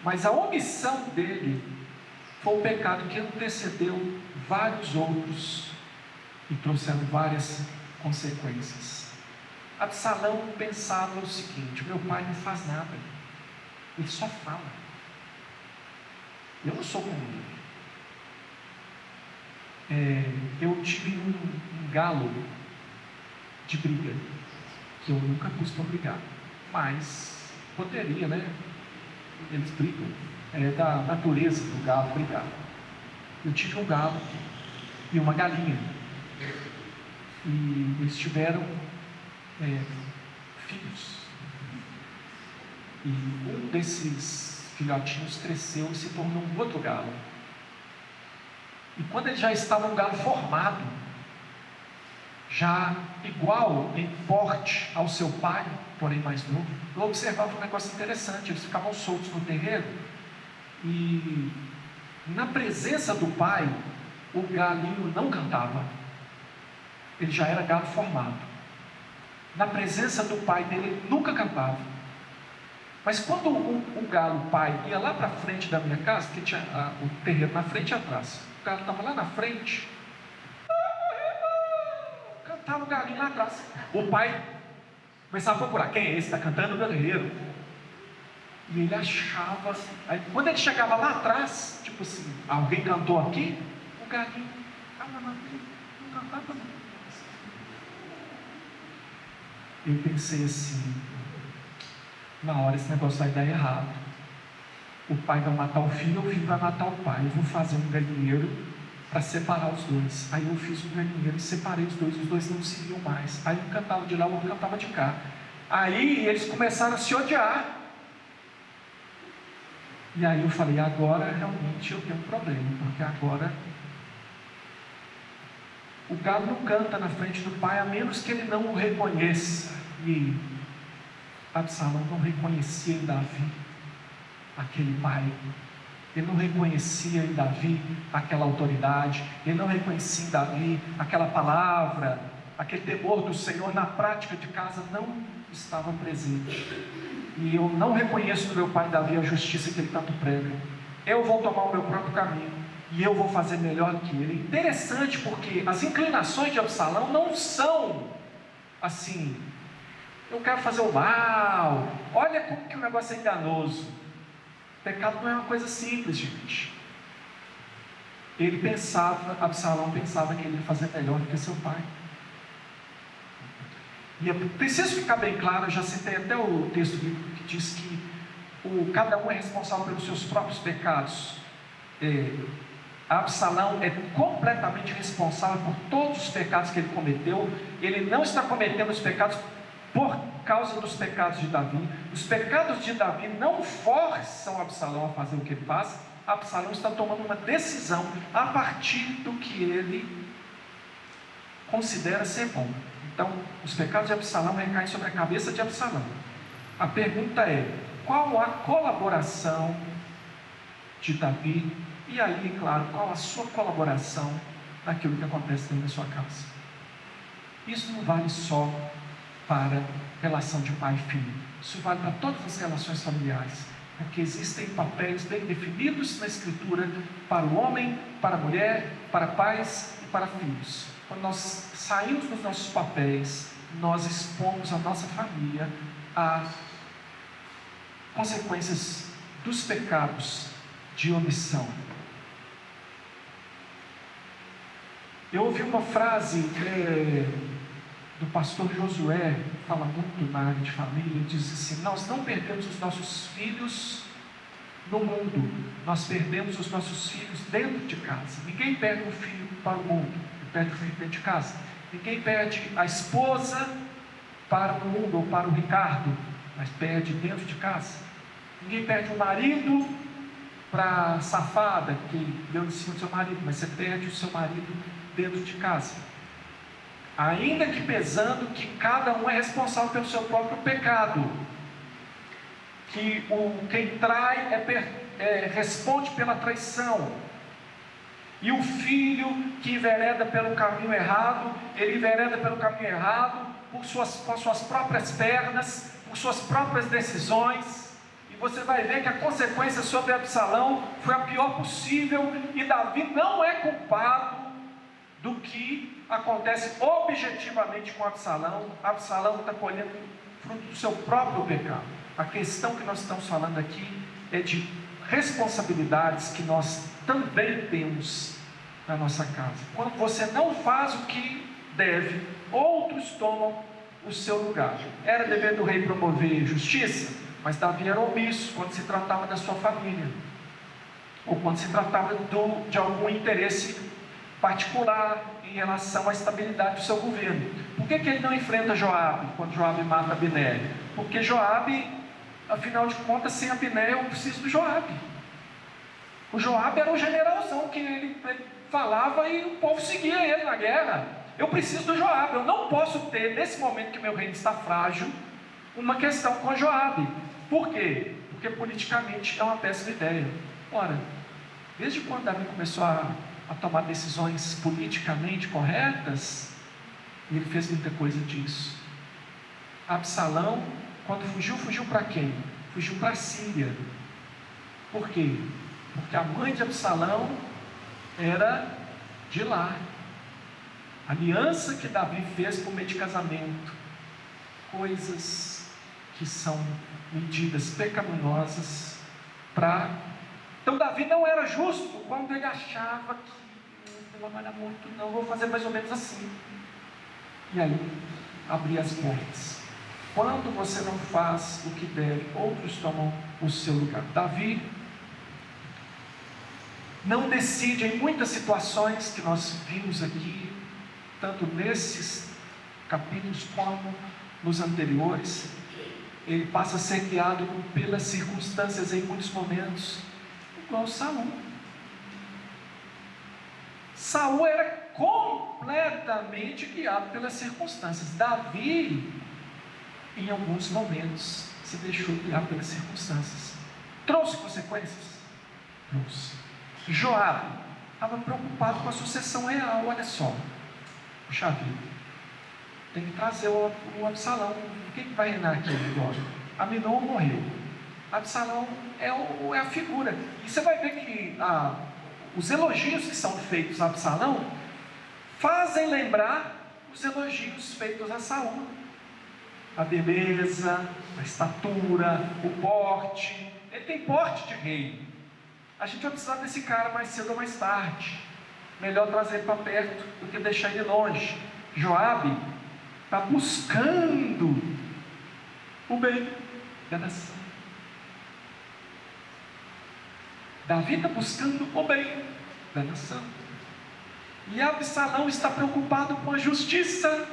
Mas a omissão dele foi um pecado que antecedeu vários outros e trouxeram várias consequências. Absalão pensava o seguinte: meu pai não faz nada, ele só fala. Eu não sou como ele. Eu tive um galo de briga, que eu nunca pus para brigar, mas poderia, né? Eles brigam. É da natureza do galo brigar. Eu tive um galo e uma galinha, e eles tiveram filhos, e um desses filhotinhos cresceu e se tornou um outro galo. E quando ele já estava um galo formado, já igual em porte ao seu pai, porém mais novo, eu observava um negócio interessante. Eles ficavam soltos no terreiro, e na presença do pai, o galinho não cantava. Ele já era galo formado. Na presença do pai dele, ele nunca cantava. Mas quando o galo pai ia lá para frente da minha casa, que tinha o terreno na frente e atrás, o galo estava lá na frente, cantava o galinho lá atrás. O pai começava a procurar: quem é esse que está cantando? O galinheiro. E ele achava, aí, quando ele chegava lá atrás, tipo assim, alguém cantou aqui, o galinho estava na frente, não cantava não. Eu pensei assim: na hora esse negócio vai dar errado. O pai vai matar o filho vai matar o pai. Eu vou fazer um galinheiro para separar os dois. Aí eu fiz um galinheiro e separei os dois não se viam mais. Aí um cantava de lá, o outro cantava de cá. Aí eles começaram a se odiar. E aí eu falei: agora realmente eu tenho um problema, porque agora o galo não canta na frente do pai, a menos que ele não o reconheça. E Absalão não reconhecia em Davi aquele pai. Ele não reconhecia em Davi aquela autoridade. Ele não reconhecia em Davi aquela palavra, aquele temor do Senhor. Na prática de casa não estava presente. E eu não reconheço no meu pai Davi a justiça que ele tanto prega. Eu vou tomar o meu próprio caminho e eu vou fazer melhor que ele. Interessante, porque as inclinações de Absalão não são assim: eu quero fazer o mal. Olha como que o negócio é enganoso. O pecado não é uma coisa simples, gente. Absalão pensava que ele ia fazer melhor do que seu pai. E é preciso ficar bem claro, eu já citei até o texto bíblico que diz que cada um é responsável pelos seus próprios pecados. Absalão é completamente responsável por todos os pecados que ele cometeu. Ele não está cometendo os pecados por causa dos pecados de Davi. Os pecados de Davi não forçam Absalão a fazer o que ele faz. Absalão está tomando uma decisão a partir do que ele considera ser bom. Então, os pecados de Absalão recaem sobre a cabeça de Absalão. A pergunta é: qual a colaboração de Davi? E aí, claro, qual a sua colaboração naquilo que acontece dentro da sua casa? Isso não vale só para relação de pai e filho. Isso vale para todas as relações familiares. Porque existem papéis bem definidos na Escritura para o homem, para a mulher, para pais e para filhos. Quando nós saímos dos nossos papéis, nós expomos a nossa família a consequências dos pecados de omissão. Eu ouvi uma frase do pastor Josué, fala muito na área de família. Ele diz assim: nós não perdemos os nossos filhos no mundo, nós perdemos os nossos filhos dentro de casa. Ninguém perde um filho para o mundo, perde o filho dentro de casa. Ninguém perde a esposa para o mundo ou para o Ricardo, mas perde dentro de casa. Ninguém perde o marido para a safada que deu em cima do seu marido, mas você perde o seu marido dentro de casa. Ainda que pesando que cada um é responsável pelo seu próprio pecado, que quem trai responde pela traição, e o filho que envereda pelo caminho errado, ele envereda pelo caminho errado com suas próprias pernas, por suas próprias decisões. E você vai ver que a consequência sobre Absalão foi a pior possível, e Davi não é culpado do que acontece objetivamente com Absalão. Absalão está colhendo fruto do seu próprio pecado. A questão que nós estamos falando aqui é de responsabilidades que nós também temos na nossa casa. Quando você não faz o que deve, outros tomam o seu lugar. Era dever do rei promover justiça, mas Davi era omisso quando se tratava da sua família, ou quando se tratava de algum interesse particular em relação à estabilidade do seu governo. Por que ele não enfrenta Joabe quando Joabe mata Abner? Porque Joabe, afinal de contas, sem Abner eu preciso do Joabe. O Joabe era o generalzão que ele falava e o povo seguia ele na guerra. Eu preciso do Joabe. Eu não posso ter, nesse momento que meu reino está frágil, uma questão com Joabe. Por quê? Porque politicamente é uma péssima ideia. Ora, desde quando Davi começou a a tomar decisões politicamente corretas, e ele fez muita coisa disso. Absalão, quando fugiu para quem? Fugiu para a Síria. Por quê? Porque a mãe de Absalão era de lá. A aliança que Davi fez por meio de casamento, coisas que são medidas pecaminosas para... Então Davi não era justo quando ele achava que não era muito, não, vou fazer mais ou menos assim. E aí, abrir as portas. Quando você não faz o que deve, outros tomam o seu lugar. Davi não decide em muitas situações que nós vimos aqui, tanto nesses capítulos como nos anteriores. Ele passa a ser guiado pelas circunstâncias em muitos momentos, igual Saul. Saul era completamente guiado pelas circunstâncias. Davi, em alguns momentos, se deixou guiar pelas circunstâncias. Trouxe consequências? Trouxe. Joabe estava preocupado com a sucessão real. Olha só, puxa vida, tem que trazer o Absalão. Quem vai reinar aqui agora? Aminon morreu. Absalão é a figura. E você vai ver que os elogios que são feitos a Absalão fazem lembrar os elogios feitos a Saul. A beleza, a estatura, o porte. Ele tem porte de rei. A gente vai precisar desse cara mais cedo ou mais tarde. Melhor trazer ele para perto do que deixar ele longe. Joabe está buscando o bem da nação. Davi está buscando o bem da nação. E Absalão está preocupado com a justiça.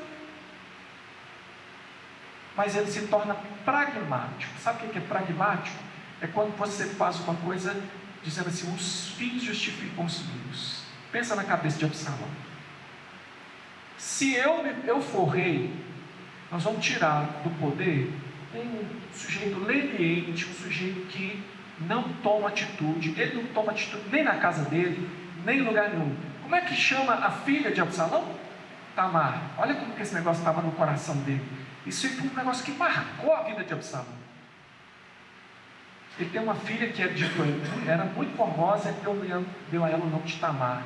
Mas ele se torna pragmático. Sabe o que é pragmático? É quando você faz uma coisa dizendo assim: os fins justificam os meios. Pensa na cabeça de Absalão. Se eu for rei, nós vamos tirar do poder um sujeito leniente, um sujeito que não toma atitude. Ele não toma atitude nem na casa dele, nem em lugar nenhum. Como é que chama a filha de Absalão? Tamar. Olha como que esse negócio estava no coração dele. Isso foi um negócio que marcou a vida de Absalão. Ele tem uma filha que era muito formosa, e deu a ela o nome de Tamar.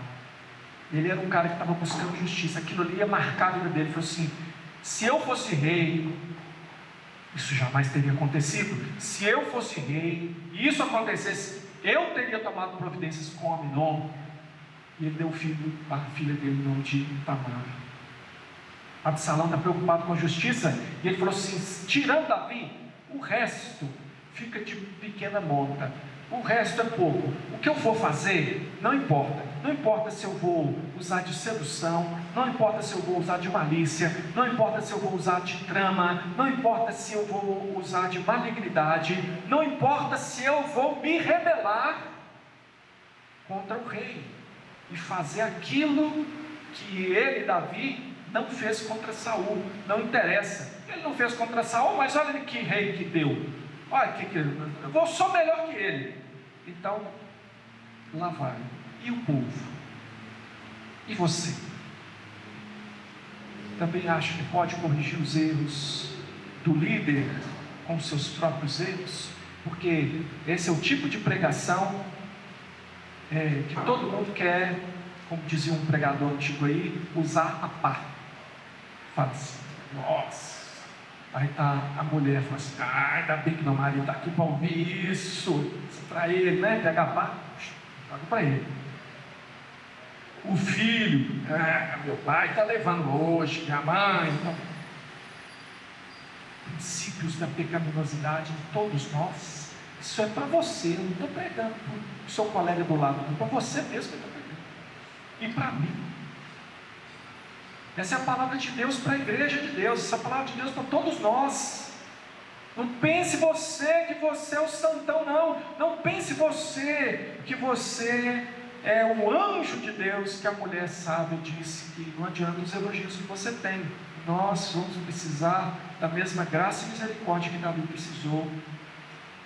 Ele era um cara que estava buscando justiça. Aquilo ali ia marcar a vida dele. Ele falou assim: se eu fosse rei, isso jamais teria acontecido. Se eu fosse rei e isso acontecesse, eu teria tomado providências com Aminon. E ele deu a filha dele o nome de Tamar. Absalão está preocupado com a justiça, e ele falou assim: tirando Davi, o resto fica de pequena monta, o resto é pouco. O que eu for fazer, não importa. Não importa se eu vou usar de sedução, não importa se eu vou usar de malícia, não importa se eu vou usar de trama, não importa se eu vou usar de malignidade, não importa se eu vou me rebelar contra o rei e fazer aquilo que ele, Davi, não fez contra Saul. Não interessa. Ele não fez contra Saul, mas olha que rei que deu. Olha eu sou melhor que ele. Então, lá vai. E o povo? E você? Também acha que pode corrigir os erros do líder com os seus próprios erros? Porque esse é o tipo de pregação que todo mundo quer, como dizia um pregador antigo aí, usar a pá. Fala assim: nossa. Aí tá a mulher, fala assim: ainda bem que meu marido está aqui para ouvir isso para ele, né? Pega a pá, joga para ele. O filho: meu pai está levando hoje, minha mãe. Então, princípios da pecaminosidade em todos nós. Isso é para você. Eu não estou pregando para o seu colega do lado, não. Para você mesmo que eu estou pregando. E para mim. Essa é a palavra de Deus para a igreja de Deus. Essa é a palavra de Deus para todos nós. Não pense você que você é o santão, não. Não pense você que você é o anjo de Deus, que a mulher sábia disse que não adianta os elogios que você tem. Nós vamos precisar da mesma graça e misericórdia que Davi precisou.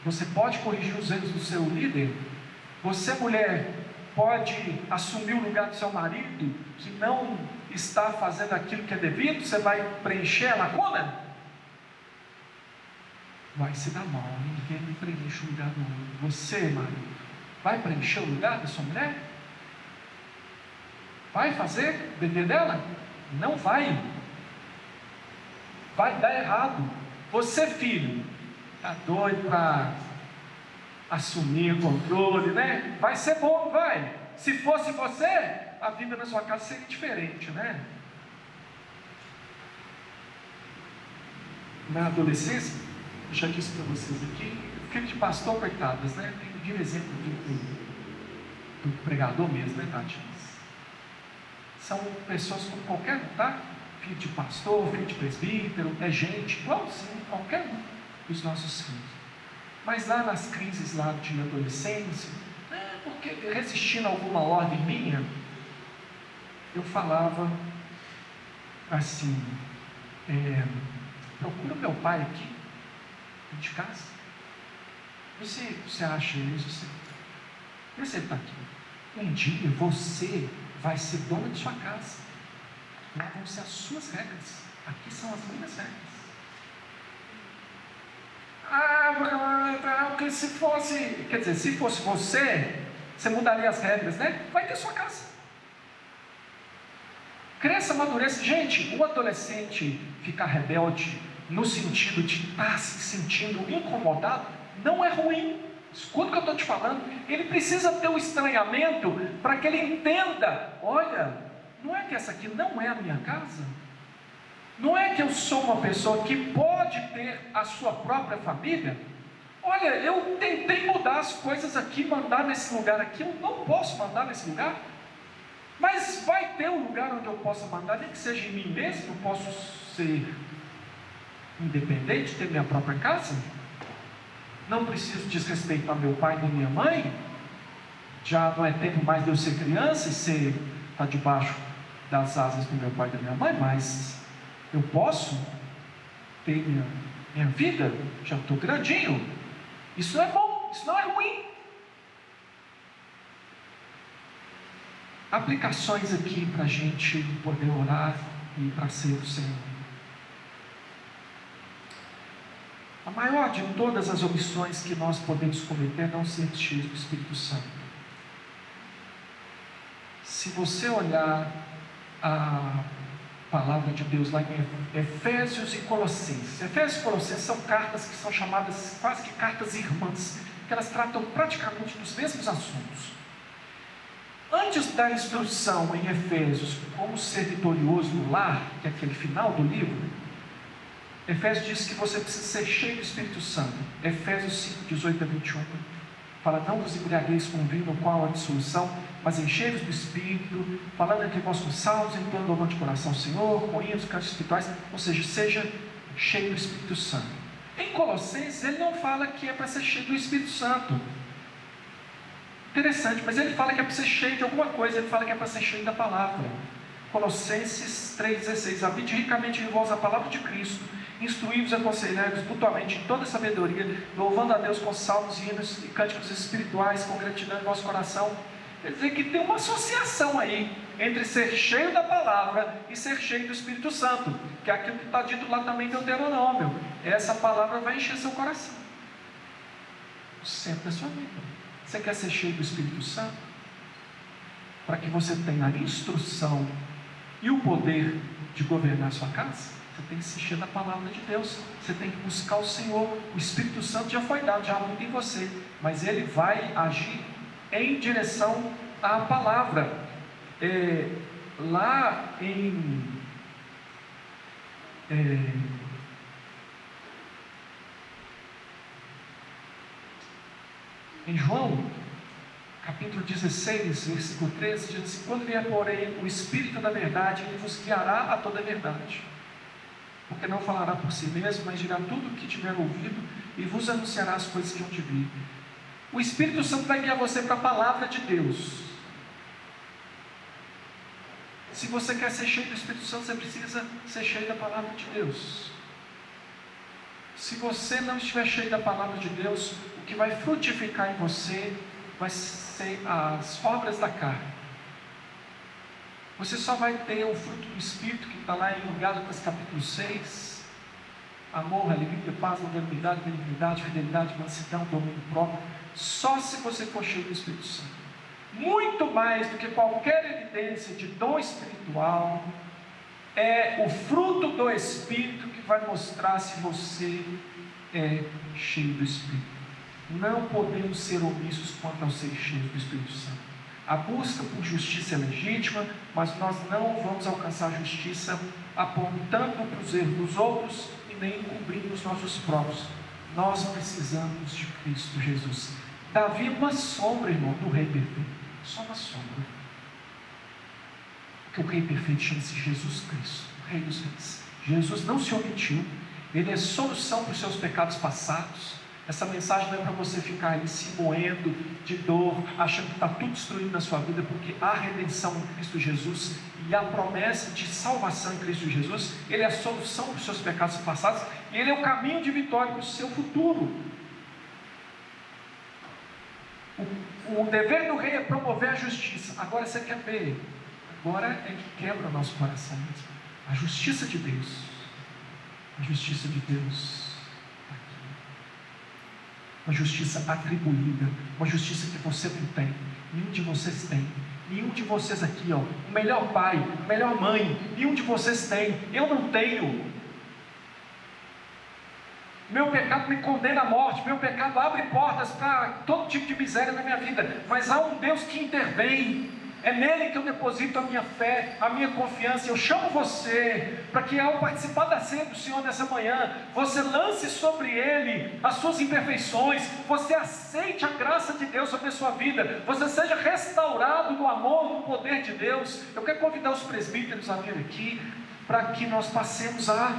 Você pode corrigir os erros do seu líder? Você, mulher, pode assumir o lugar do seu marido, que não está fazendo aquilo que é devido, você vai preencher a lacuna? Vai se dar mal, ninguém preenche o lugar do outro. Você, marido, vai preencher o lugar da sua mulher? Vai fazer depender dela? Não vai. Vai dar errado. Você, filho, está doido para assumir o controle, né? Vai ser bom, vai. Se fosse você, a vida na sua casa seria diferente, né? Na adolescência, eu já disse para vocês aqui, filho de pastor, coitadas, né? Tem um exemplo do pregador mesmo, né, Tati? São pessoas como qualquer um, tá? Filho de pastor, filho de presbítero, é gente igualzinho, qualquer um dos nossos filhos. Mas lá nas crises lá de adolescência, porque resistindo a alguma ordem minha, eu falava assim, procura meu pai aqui, de casa. Você acha isso? Vê se ele está aqui. Um dia você vai ser dona de sua casa. Lá vão ser as suas regras. Aqui são as minhas regras. Porque se fosse, quer dizer, se fosse você mudaria as regras, né? Vai ter sua casa. Cresça, amadureça. Gente, o adolescente ficar rebelde no sentido de estar se sentindo incomodado não é ruim. Escuta o que eu estou te falando. Ele precisa ter o estranhamento para que ele entenda: olha, não é que essa aqui não é a minha casa? Não é que eu sou uma pessoa que pode ter a sua própria família? Olha, eu tentei mudar as coisas aqui, mandar nesse lugar aqui, eu não posso mandar nesse lugar, mas vai ter um lugar onde eu possa mandar, nem que seja em mim mesmo. Eu posso ser independente, ter minha própria casa, não preciso desrespeitar meu pai nem minha mãe. Já não é tempo mais de eu ser criança e estar debaixo das asas do meu pai e da minha mãe, mas eu posso ter minha vida, já estou grandinho. Isso é bom, isso não é ruim. Aplicações aqui para a gente poder orar e para ser o Senhor. A maior de todas as omissões que nós podemos cometer é não ser cheios do Espírito Santo. Se você olhar a palavra de Deus lá em Efésios e Colossenses. Efésios e Colossenses são cartas que são chamadas quase que cartas irmãs, que elas tratam praticamente dos mesmos assuntos. Antes da instrução em Efésios como ser vitorioso no lar, que é aquele final do livro, Efésios diz que você precisa ser cheio do Espírito Santo. Efésios 5, 18 a 21 fala: não vos embriagueis com vinho, no qual há dissolução, mas enchei-vos do Espírito, falando entre vós com salmos, entoando louvor de coração ao Senhor, com hinos, cantos espirituais. Ou seja, seja cheio do Espírito Santo. Em Colossenses ele não fala que é para ser cheio do Espírito Santo. Interessante, mas ele fala que é para ser cheio de alguma coisa. Ele fala que é para ser cheio da palavra. Colossenses 3,16: habite ricamente em vós a palavra de Cristo, instruí-vos e aconselhai-vos mutuamente em toda sabedoria, louvando a Deus com salmos, hinos e cânticos espirituais, com gratidão em vosso coração. Quer dizer que tem uma associação aí entre ser cheio da palavra e ser cheio do Espírito Santo, que é aquilo que está dito lá também em Deuteronômio. Essa palavra vai encher seu coração, o centro da sua vida. Você quer ser cheio do Espírito Santo? Para que você tenha a instrução e o poder de governar a sua casa, você tem que se encher da palavra de Deus. Você tem que buscar o Senhor. O Espírito Santo já foi dado, já habita em você, mas ele vai agir em direção à palavra. Lá em João, capítulo 16, versículo 13, diz assim: quando vier, porém, o Espírito da verdade, ele vos guiará a toda a verdade, porque não falará por si mesmo, mas dirá tudo o que tiver ouvido e vos anunciará as coisas que hão de vir. O Espírito Santo vai guiar você para a palavra de Deus. Se você quer ser cheio do Espírito Santo, você precisa ser cheio da palavra de Deus. Se você não estiver cheio da palavra de Deus, o que vai frutificar em você vai ser as obras da carne. Você só vai ter o fruto do Espírito, que está lá em Gálatas capítulo 6, amor, alegria, paz, longanimidade, benignidade, fidelidade, mansidão, domínio próprio, só se você for cheio do Espírito Santo. Muito mais do que qualquer evidência de dom espiritual, é o fruto do Espírito que vai mostrar se você é cheio do Espírito. Não podemos ser omissos quanto ao ser cheio do Espírito Santo. A busca por justiça é legítima, mas nós não vamos alcançar a justiça apontando para os erros dos outros e nem encobrindo os nossos próprios. Nós precisamos de Cristo Jesus. Davi é uma sombra, irmão, do rei perfeito. Só uma sombra. Porque o rei perfeito chama-se Jesus Cristo, o Rei dos Reis. Jesus não se omitiu. Ele é solução para os seus pecados passados. Essa mensagem não é para você ficar ali se moendo de dor, achando que está tudo destruído na sua vida, porque há redenção em Cristo Jesus e a promessa de salvação em Cristo Jesus. Ele é a solução para os seus pecados passados e Ele é o caminho de vitória para o seu futuro. O dever do rei é promover a justiça. Agora você quer ver? Agora é que quebra o nosso coração mesmo. A justiça de Deus. A justiça de Deus. Uma justiça atribuída, uma justiça que você não tem, nenhum de vocês tem, nenhum de vocês aqui, o melhor pai, a melhor mãe, nenhum de vocês tem, eu não tenho. Meu pecado me condena à morte, meu pecado abre portas para todo tipo de miséria na minha vida, mas há um Deus que intervém. É nele que eu deposito a minha fé, a minha confiança. Eu chamo você para que, ao participar da ceia do Senhor nessa manhã, você lance sobre Ele as suas imperfeições, você aceite a graça de Deus sobre a sua vida, você seja restaurado no amor, no poder de Deus. Eu quero convidar os presbíteros a vir aqui, para que nós passemos a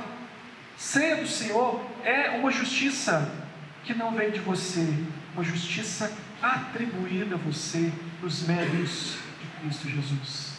ceia do Senhor. É uma justiça que não vem de você, uma justiça atribuída a você, nos méritos Cristo Jesus.